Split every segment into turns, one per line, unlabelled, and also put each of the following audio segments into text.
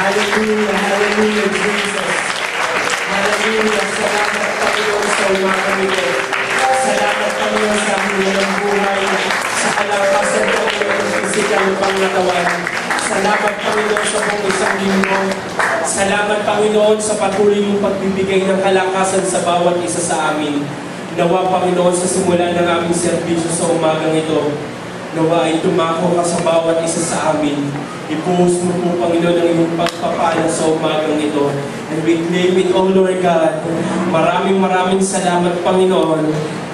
Hallelujah, hallelujah, Jesus. Hallelujah, salamat Panginoon sa umagang ito. Salamat Panginoon sa aming ng buhay, sa kalakasan Panginoon ng pisikal pangatawan. Salamat Panginoon sa buong isang linggo. Salamat Panginoon sa patuloy mong pagbibigay ng kalakasan sa bawat isa sa amin. Nawa Panginoon sa simula ng aming serbisyo sa umagang ito, nawa ay tumako ka sa bawat isa sa amin. Ibuhos mo po Panginoon ang iyong pagpapala sa umagang ito. And we claim it, O Lord God. Maraming salamat Panginoon.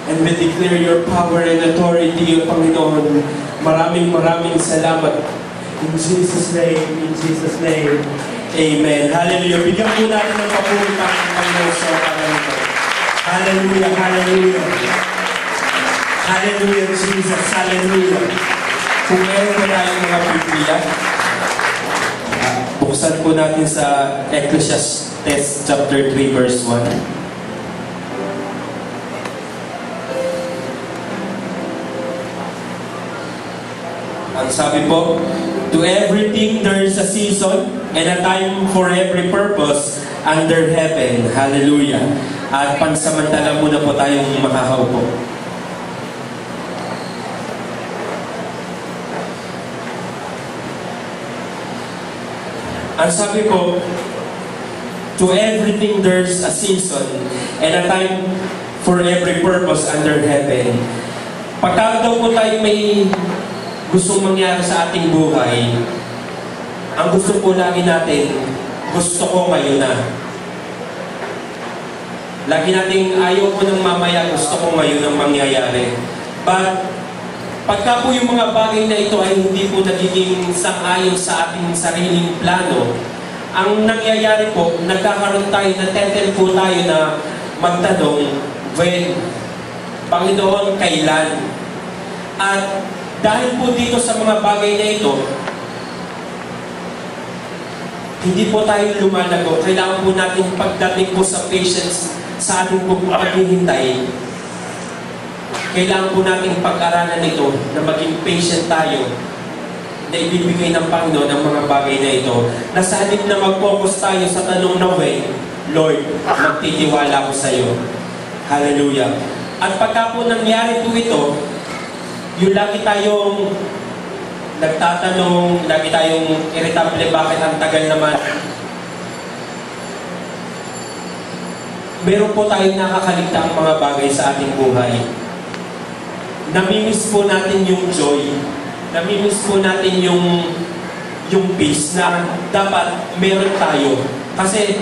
And we declare your power and authority, O Panginoon. Maraming salamat. In Jesus' name, Amen. Hallelujah. Bigyan po natin ng papuri Panginoon sa umagang ito. Hallelujah, hallelujah. Hallelujah, Jesus. Hallelujah. Kung meron na tayong mga Biblia, buksan po natin sa Ecclesiastes chapter 3, verse 1. Ang sabi po, to everything there is a season and a time for every purpose under heaven. Hallelujah. At pansamantala muna po tayong makakaupo. Ang sabi ko, to everything there's a season and a time for every purpose under heaven. Pagka daw po tayo may gustong mangyari sa ating buhay, ang gusto po lagi natin, gusto ko ngayon na. Lagi nating ayaw ko ng mamaya, gusto ko ngayon ang mangyayari. But, pagka po yung mga bagay na ito ay hindi po nagiging sang-ayon sa ating sariling plano, ang nangyayari po, nagkakaroon tayo, natetel po tayo na magtanong, when? Panginoon, kailan? At dahil po dito sa mga bagay na ito, hindi po tayo lumalago. Kailangan po natin pagdating po sa patience sa ating paghihintay. Kailangan po natin pag-aralan ito na maging patient tayo na ibibigay ng Panginoon ang mga bagay na ito. Nasa halip na mag-focus tayo sa tanong na way, Lord, magtitiwala ko sa iyo. Hallelujah. At pagka po nangyari po ito, yung lagi tayong nagtatanong, lagi tayong irritable, bakit ang tagal naman? Meron po tayong nakakaligta ang mga bagay sa ating buhay. Namimiss po natin yung joy. Namimiss po natin yung peace na dapat meron tayo. Kasi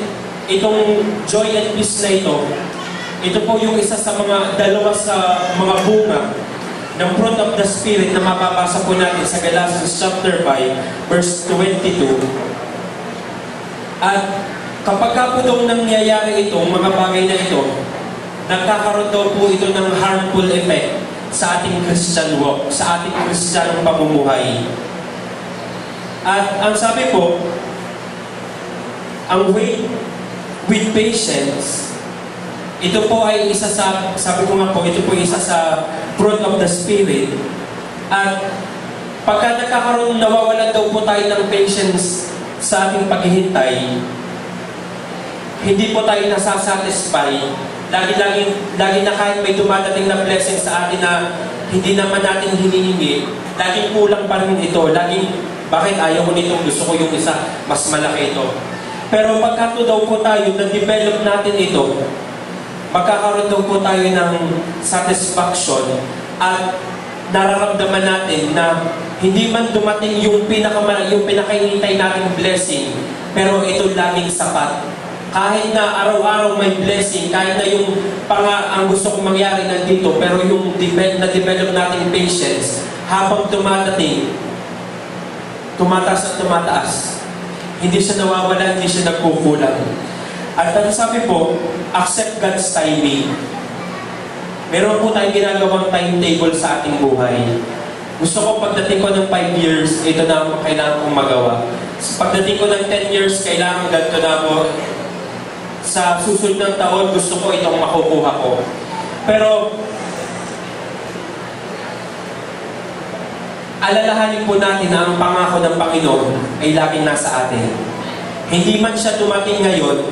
itong joy and peace na ito po yung isa sa mga dalawa sa mga bunga ng fruit of the Spirit na mapapasa po natin sa Galatians chapter 5, verse 22. At kapag po daw nangyayari itong mga bagay na ito, nagkakaroon daw po ito ng harmful effect sa ating Christian walk, sa ating Christian pamumuhay. At ang sabi po, ang wait with patience, ito po ay isa sa, sabi ko nga po, ito po isa sa fruit of the Spirit. At pagka nagkakaroon, nawawalan daw po tayo ng patience sa ating paghihintay, hindi po tayo nasasatisfy. Lagi na kahit may dumadating na blessing sa atin na hindi naman natin hinihingi, laging kulang pa rin ito. Laging, bakit ayaw ko nito, gusto ko yung isa, mas malaki ito. Pero pagka daw po tayo, na-develop natin ito, magkakaroon daw po tayo ng satisfaction at nararamdaman natin na hindi man dumating yung pinakahinintay nating blessing, pero ito laging sapat. Kahit na araw-araw may blessing, kahit na yung ang gusto kong mangyari nandito, pero yung na-develop nating patience, habang dumadating, tumataas at tumataas, hindi siya nawawala, hindi siya nagkukulang. At ang sabi po, accept God's timing. Meron po tayong ginagawang timetable sa ating buhay. Gusto ko pagdating ko ng 5 years, ito na ang kailangan kong magawa. Pagdating ko ng 10 years, kailangan ganito na ako. Sa susunod ng taon, gusto ko itong makukuha ko. Pero, alalahanin po natin na ang pangako ng Panginoon ay laging nasa atin. Hindi man siya dumating ngayon,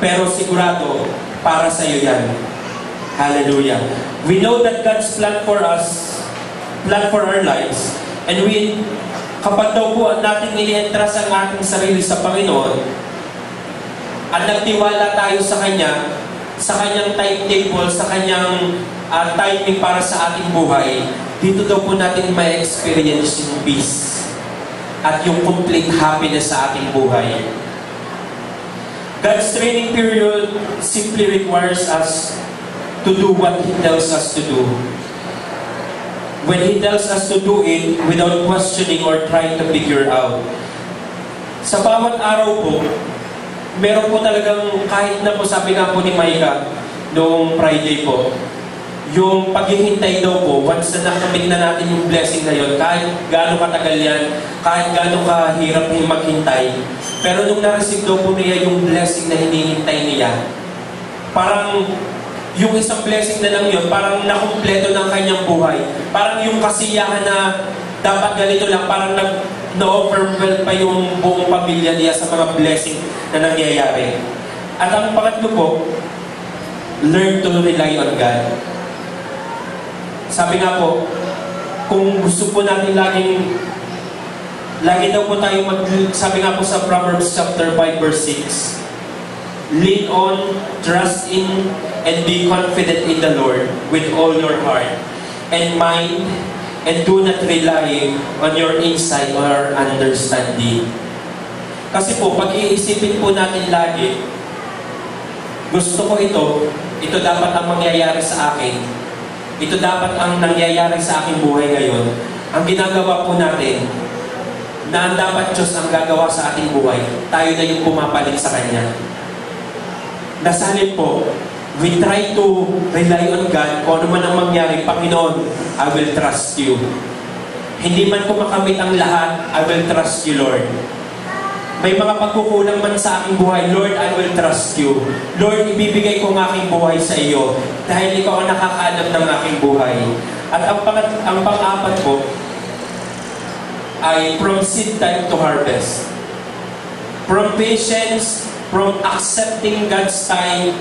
pero sigurado, para sa iyo yan. Hallelujah. We know that God's plan for us, plan for our lives, and kapag daw po natin ini-entrust ang ating sarili sa Panginoon, at nagtiwala tayo sa Kanya, sa Kanyang timetable, sa Kanyang timing para sa ating buhay, dito daw po natin may experience yung peace at yung complete happiness sa ating buhay. God's training period simply requires us to do what He tells us to do. When He tells us to do it without questioning or trying to figure out. Sa bawat araw po, meron po talagang, kahit na po sabi nga po ni Micah noong Friday po, yung paghihintay daw po, once na nakamit na natin yung blessing na yun, kahit gaano katagal yan, kahit gaano kahirap yung maghintay, pero nung na-receive daw po niya yung blessing na hinihintay niya, parang yung isang blessing na lang yun, parang nakumpleto ng kanyang buhay. Parang yung kasiyahan na dapat ganito lang, parang na-overwhelm pa yung buong pamilya niya sa mga blessing na nangyayari. At ang pangatlo po, learn to rely on God. Sabi nga po, kung gusto po natin lagi daw po tayo sabi nga po sa Proverbs chapter 5 verse 6, lean on, trust in, and be confident in the Lord with all your heart and mind, and do not rely on your insight or understanding. Kasi po, pag iisipin po natin lagi, gusto ko ito dapat ang mangyayari sa akin. Ito dapat ang nangyayari sa aking buhay ngayon. Ang ginagawa po natin, na ang dapat Diyos ang gagawa sa ating buhay, tayo na yung pumapalit sa Kanya. Nasa halip po, we try to rely on God, kung ano man ang mangyari, Panginoon, I will trust you. Hindi man ko makamit ang lahat, I will trust you, Lord. May mga pagkukulang man sa aking buhay, Lord, I will trust you. Lord, ibibigay ko ang aking buhay sa iyo dahil ikaw ang nakakaanap ng aking buhay. At ang pang-apat po ay from seed time to harvest. From patience, from accepting God's time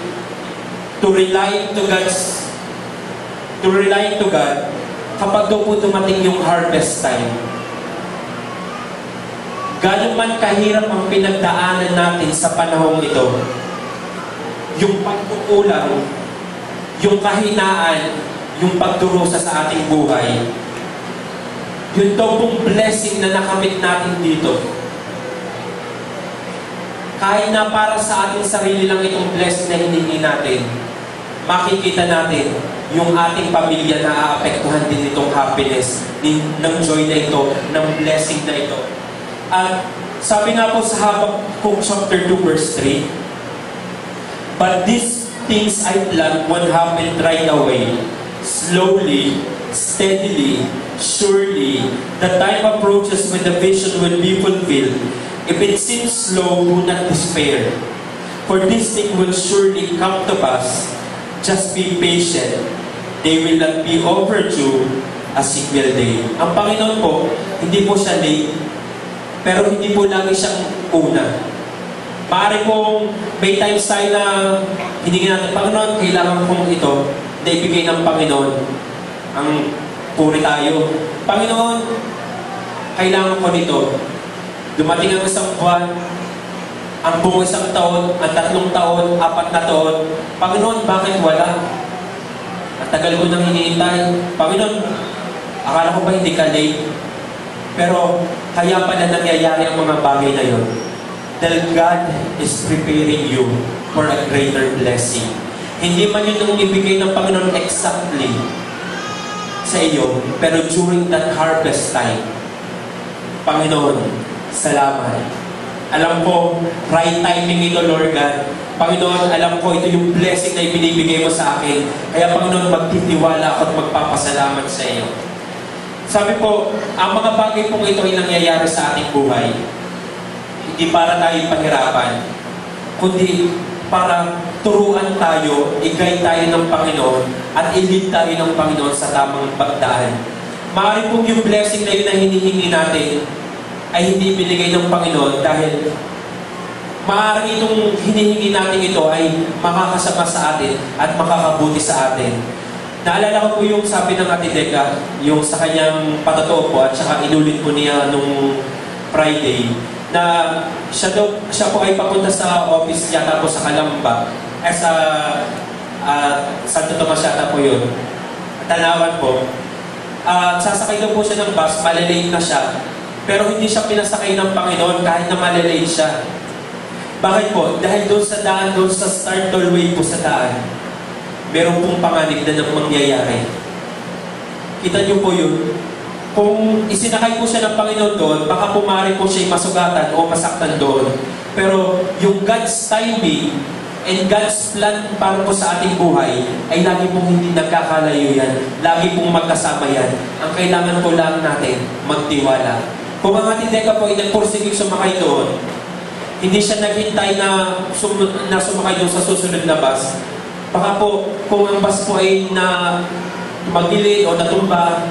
to relying to God, kapag daw po dumating yung harvest time. Gano'n man kahirap ang pinagdaanan natin sa panahong ito, yung pagkukulang, yung kahinaan, yung pagdurusa sa ating buhay, yun daw pong blessing na nakamit natin dito. Kahit na para sa ating sarili lang itong blessing na hiningi natin, makikita natin yung ating pamilya na aapektuhan din itong happiness, ng joy na ito, ng blessing na ito. At sabi nga po sa Habakkuk chapter 2 verse 3, but these things I planned won't happen right away. Slowly, steadily, surely, the time approaches when the vision will be fulfilled. If it seems slow, do not despair. For this thing will surely come to pass. Just be patient. They will not be overdue a single day. Ang Panginoon po, hindi po siya late, pero hindi po lagi siyang una. Maaari pong may times tayo na hiningin natin, Panginoon, kailangan kong ito na ibigay ng Panginoon. Ang puri tayo, Panginoon, kailangan ko nito. Dumating ang isang buwan, ang buong isang taon, ang 3 taon, 4 na taon, Panginoon, bakit wala? Ang tagal ko nang hinihintay. Panginoon, akala ko ba hindi ka late? Pero kaya pala nangyayari ang mga bagay na yun. Dahil God is preparing you for a greater blessing. Hindi man yun ang ibigay ng Panginoon exactly sa iyo, pero during that harvest time, Panginoon, salamat. Alam ko, right timing ito, Lord God. Panginoon, alam ko ito yung blessing na ibinibigay mo sa akin. Kaya Panginoon, magtitiwala ako at magpapasalamat sa iyo. Sabi po, ang mga bagay pong ito ay nangyayari sa ating buhay. Hindi para tayo pahirapan, kundi para turuan tayo, i-guide tayo ng Panginoon, at i-lead tayo ng Panginoon sa tamang pagdaan. Maaari pong yung blessing na yun na hinihingi natin ay hindi binigay ng Panginoon dahil maaaring itong hinihingi natin ito ay makakasama sa atin at makakabuti sa atin. Naalala ko po yung sabi ng Ate Deca, yung sa kanyang patotoo po at saka inulit po niya nung Friday, na siya po ay papunta sa office yata po sa Calamba, sa Santo Tomas yata po yun, Tanawan po. Sasakay daw po siya ng bus, malalate na siya, pero hindi siya pinasakay ng Panginoon kahit na malalate siya. Bakit po? Dahil doon sa daan, doon sa start doorway po sa daan, meron pong panganib na nang mangyayari. Kita niyo po yun. Kung isinakay po siya ng Panginoon doon, baka pumari po siya masugatan o masaktan doon. Pero yung God's timing and God's plan para po sa ating buhay ay lagi pong hindi nagkakalayo yan. Lagi pong magkasama yan. Ang kailangan po lang natin, magtiwala. Kung ang Ate Deca po ay nagpursigil sumakay doon, hindi siya naghintay na sumakay doon sa susunod na bus. Baka po, kung ang bus po ay magilid o natumba,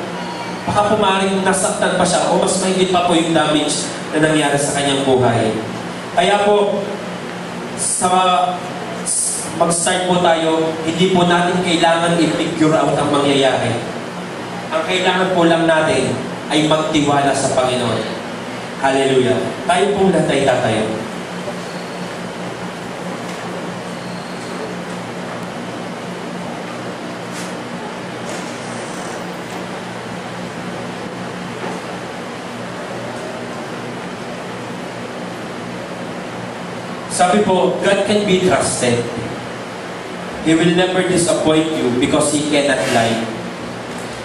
baka pumaring nasaktan pa siya o mas mahigit pa po yung damage na nangyari sa kanyang buhay. Kaya po, mag-start po tayo, hindi po natin kailangan i-figure out ang mangyayari. Ang kailangan po lang natin ay magtiwala sa Panginoon. Hallelujah. Tayo pong lahat ay tatayo. Sabi po, God can be trusted. He will never disappoint you because He cannot lie.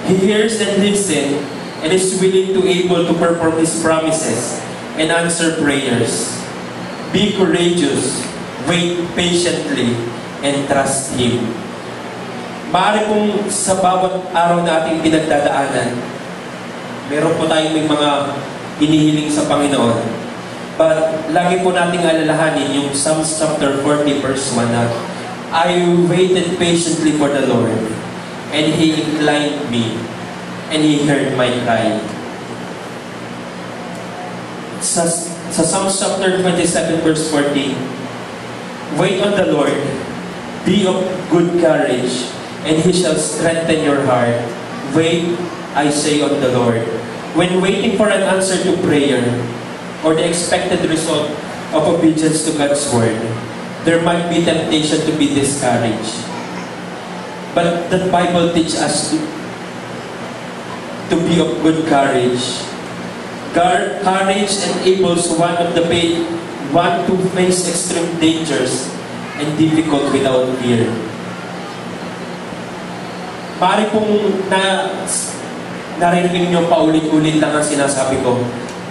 He hears and listens and is willing to able to perform His promises and answer prayers. Be courageous, wait patiently, and trust Him. Maaari pong sa bawat araw na ating pinagdadaanan, meron po tayong may mga inihiling sa Panginoon. But lagi po nating alalahanin yung Psalms chapter 40 verse 1 na I waited patiently for the Lord and He inclined me and He heard my cry. Sa Psalms chapter 27 verse 14, wait on the Lord, be of good courage, and He shall strengthen your heart. Wait, I say, on the Lord. When waiting for an answer to prayer, or the expected result of obedience to God's word, there might be temptation to be discouraged. But the Bible teaches us to be of good courage. Courage enables one to face extreme dangers and difficult without fear. Pari pong narinig nyo paulit-ulit lang ang sinasabi ko.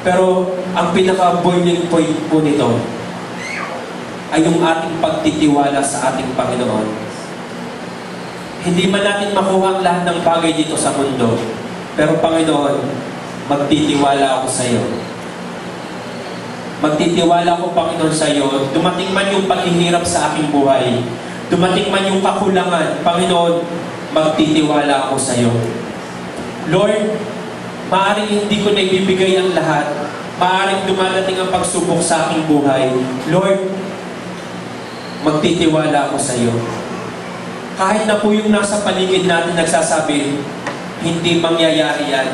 Pero ang pinaka-boiling point po nito ay yung ating pagtitiwala sa ating Panginoon. Hindi man natin makuha ang lahat ng bagay dito sa mundo, pero Panginoon, magtitiwala ako sa iyo. Magtitiwala ako, Panginoon, sa iyo. Dumating man yung paghihirap sa aking buhay, dumating man yung kakulangan, Panginoon, magtitiwala ako sa iyo. Lord, maaaring hindi ko na ibibigay ang lahat. Maaaring dumadating ang pagsubok sa aking buhay. Lord, magtitiwala ako sa iyo. Kahit na po yung nasa paligid natin nagsasabi, hindi mangyayari yan.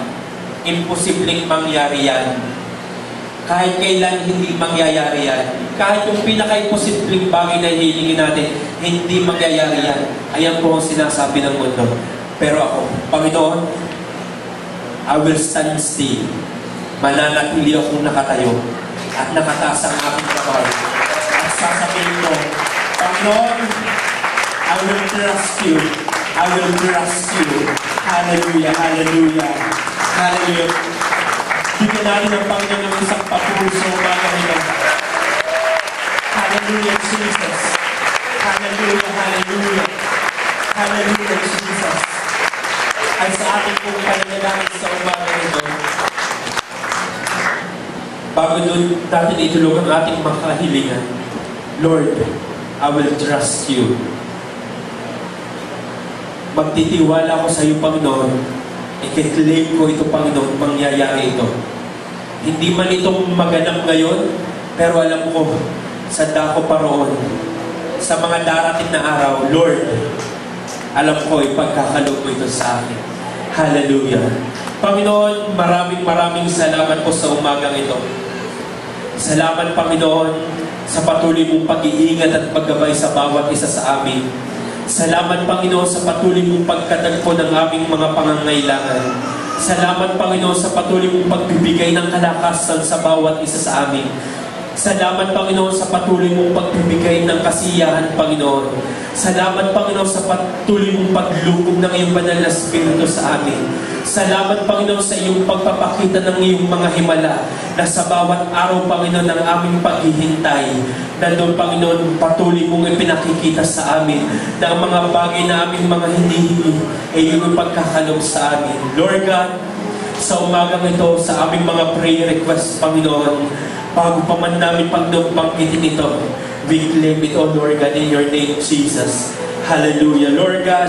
Imposibleng mangyari yan. Kahit kailan hindi mangyayari yan. Kahit yung pinaka-imposibleng bagay na hihingin natin, hindi mangyayari yan. Ayan po ang sinasabi ng mundo. Pero ako, Panginoon, I will stand still. Mananatili akong nakatayo at nakataas ang aking kamay. At sasabihin ko, Panginoon, I will trust you. I will trust you. Hallelujah, hallelujah, hallelujah. Bigyan natin ang Panginoon ng isang papuso bago nito. Hallelujah, Jesus. Hallelujah, hallelujah. Hallelujah, Jesus. Ay sa ating pong pananalangin sa umaga nito, bago doon natin itulog ang ating mga kahilingan, Lord, I will trust you. Magtitiwala ko sa iyo, Panginoon. I-claim ko ito, Panginoon, mangyayari ito. Hindi man itong maganap ngayon, pero alam ko, sa dako pa roon, sa mga darating na araw, Lord, alam ko, ipagkakaloob mo ito sa akin. Hallelujah. Panginoon, maraming salamat po sa umagang ito. Salamat, Panginoon, sa patuloy mong pag-iingat at paggabay sa bawat isa sa amin. Salamat, Panginoon, sa patuloy mong pagkatagpo ng aming mga pangangailangan. Salamat, Panginoon, sa patuloy mong pagbibigay ng kalakasan sa bawat isa sa amin. Salamat, Panginoon, sa patuloy mong pagbibigay ng kasiyahan, Panginoon. Salamat, Panginoon, sa patuloy mong paglubog ng iyong banal na Espiritu sa amin. Salamat, Panginoon, sa iyong pagpapakita ng iyong mga himala na sa bawat araw, Panginoon, ng aming paghihintay. Nandun, Panginoon, patuloy mong ipinakikita sa amin na ang mga bagay na aming mga hinihingi ay iyong pagkakaloob sa amin. Lord God, sa umagang ito, sa aming mga prayer requests, Panginoon, bago pa man namin pagdubangkitin ito, we claim it, O Lord God, in your name, Jesus. Hallelujah. Lord God,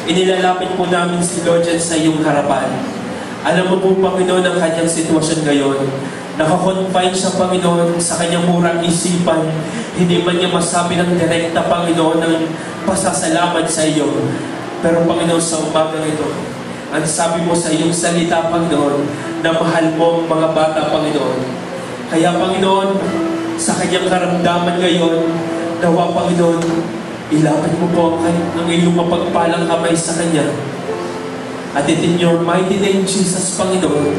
inilalapit po namin si Lord dyan sa iyong harapan. Alam mo po, Panginoon, ang kanyang sitwasyon ngayon. Nakakonfine siya, Panginoon, sa kanyang murang isipan. Hindi man niya masabi ng direkta, Panginoon, ng pasasalamat sa iyo. Pero, Panginoon, sa umagang ito, ang sabi mo sa iyong salita, Panginoon, na mahal mo ang mga bata, Panginoon. Kaya, Panginoon, sa kanyang karamdaman ngayon, nawa, Panginoon, ilapit mo po ang iyong mapagpalang kamay sa kanya. At in your mighty name, Jesus, Panginoon,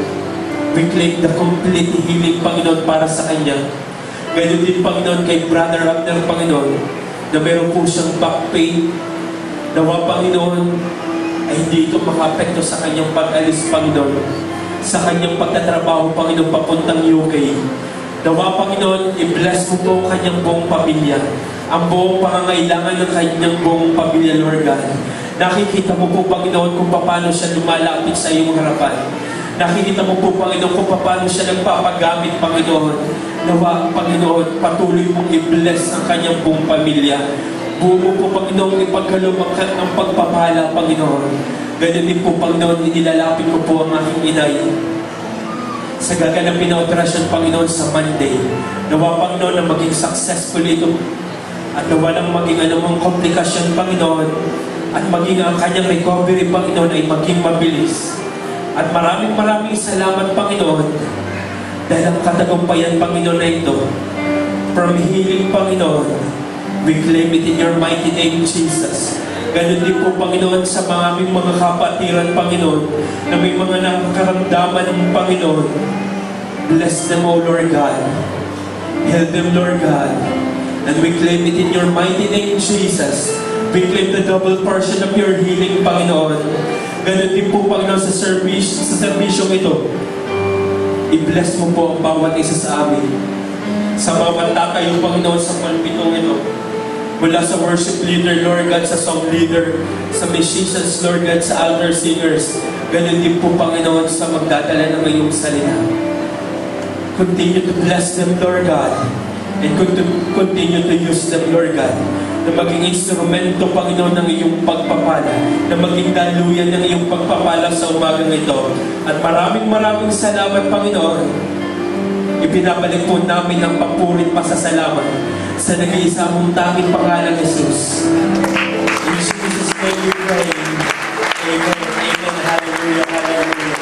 we claim the complete healing, Panginoon, para sa kanya. Ganyan din, Panginoon, kay Brother Abner, Panginoon, na meron po siyang back pain. Nawa, Panginoon, ay hindi ito makaapekto sa kanyang pag-alis, Panginoon. Sa kanyang pagtatrabaho, Panginoon, papuntang UK. Nawa, Panginoon, i-bless mo po ang kanyang buong pamilya. Ang buong pangangailangan ng kanyang buong pamilya, Lord God. Nakikita mo po, Panginoon, kung paano siya lumalapit sa iyong harapan. Nakikita mo po, Panginoon, kung paano siya nagpapagamit, Panginoon. Nawa, Panginoon, patuloy mong i-bless ang kanyang buong pamilya. Buo mo po, Panginoon, ipagkaloob ang pagpapala, Panginoon. Ganyan din po, Panginoon, inilalapit ko po ang aking inay sa gaganapin na operasyon, Panginoon, sa Monday. Nawa, Panginoon, na maging successful ito at nawa nang maging anumang komplikasyon, Panginoon, at maging ang kanyang recovery, Panginoon, ay maging mabilis. At maraming salamat, Panginoon, dahil ang katagumpayan, Panginoon, na ito, from healing, Panginoon, we claim it in your mighty name, Jesus. Ganun din po, Panginoon, sa mga aming mga kapatiran, Panginoon, na may mga nakaramdaman ng Panginoon. Bless them, O Lord God. Help them, Lord God. And we claim it in your mighty name, Jesus. We claim the double portion of your healing, Panginoon. Ganun din po, Panginoon, sa serbisyong ito. I-bless mo po ang bawat isa sa amin. Sa mga tatayo, Panginoon, sa pulpitong ito. Mula sa worship leader, Lord God, sa song leader, sa musicians, Lord God, sa altar singers. Ganun din po, Panginoon, sa magdadala ng iyong salita. Continue to bless them, Lord God. And continue to use them, Lord God. Na maging instrumento, Panginoon, ng iyong pagpapala. Na maging daluyan ng iyong pagpapala sa umagang ito. At maraming salamat, Panginoon. Ibinabalik po namin ang papurit pasasalamat sa nag-iisa mong tanging pangalan, Jesus. In Jesus' name we pray. Amen. Amen. Hallelujah. Hallelujah.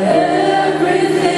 Everything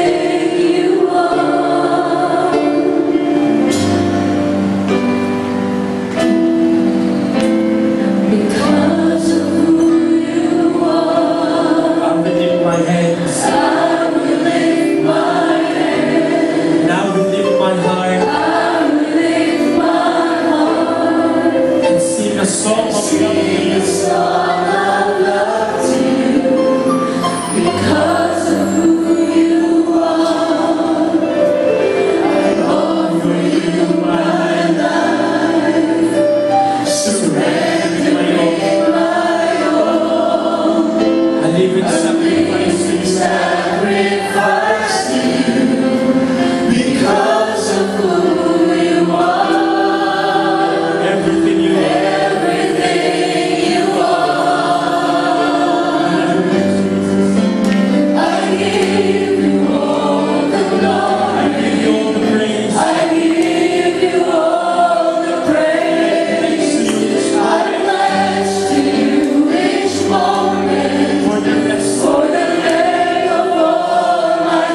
For the name of all my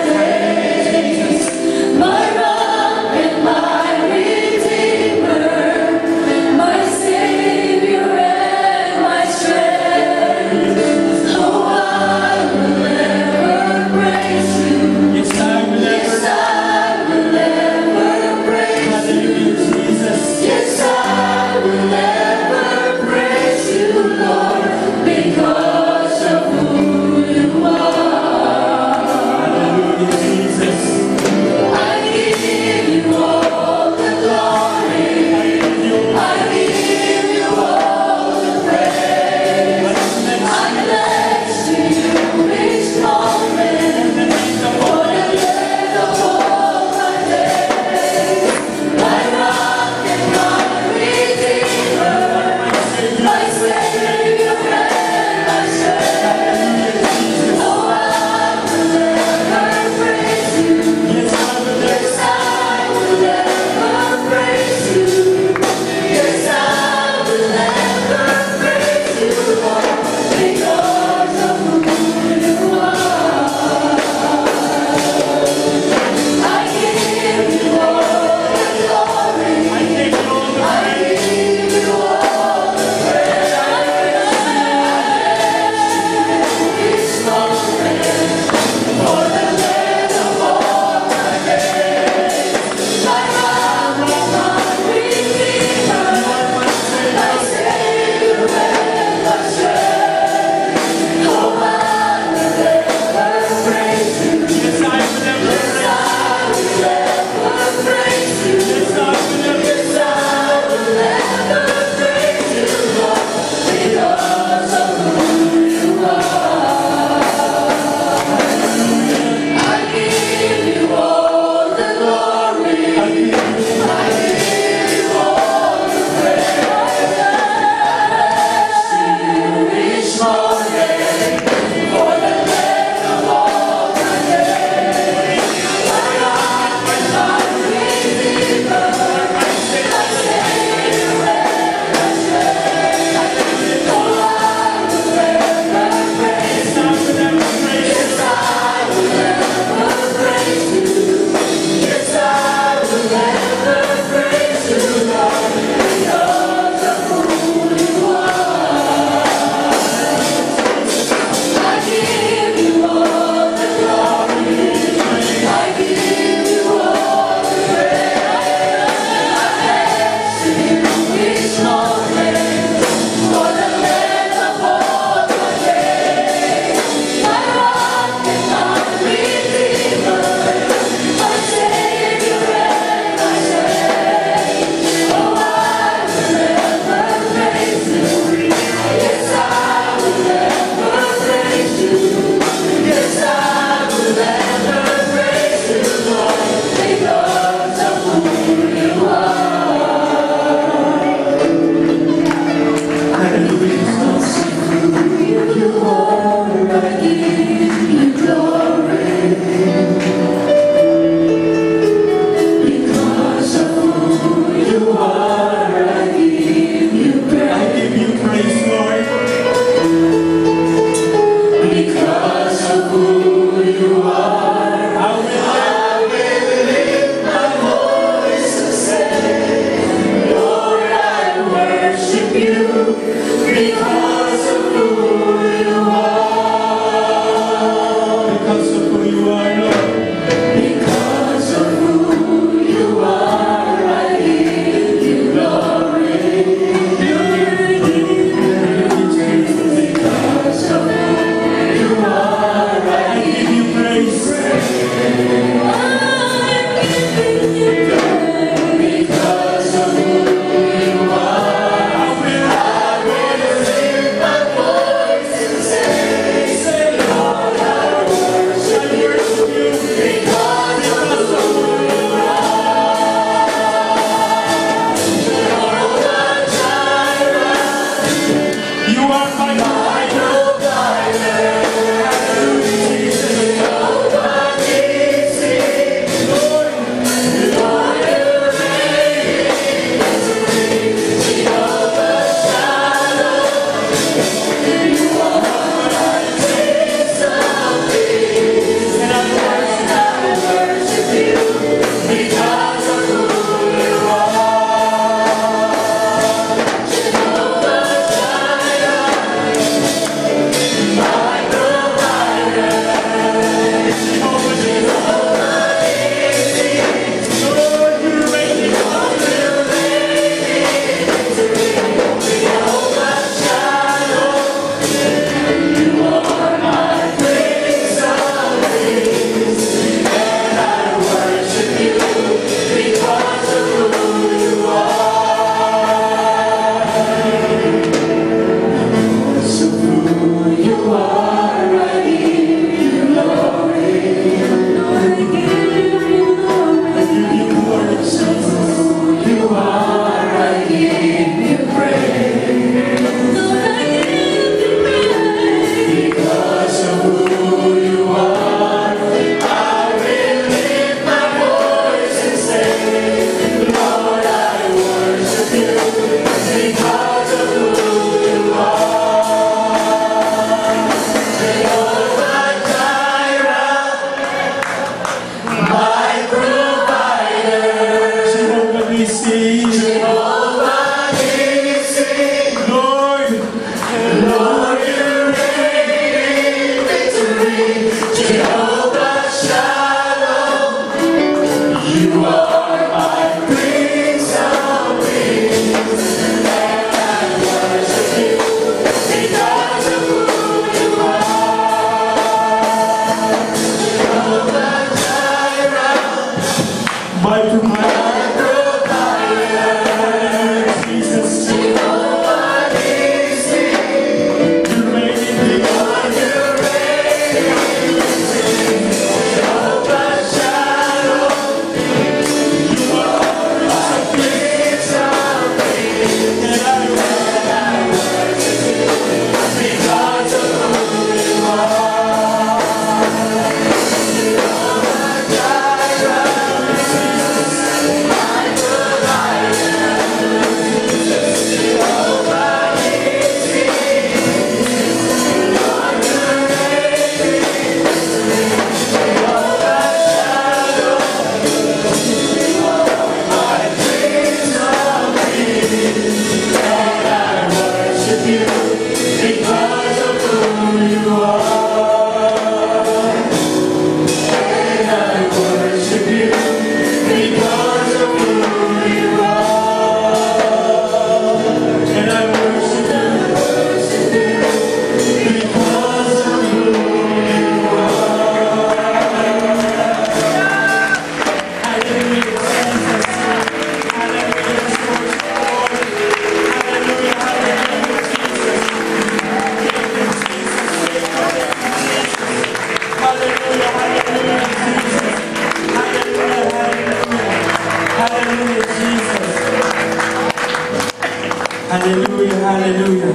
Hallelujah, hallelujah.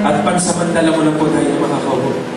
At pansamantala mo lang po tayo makakaupo.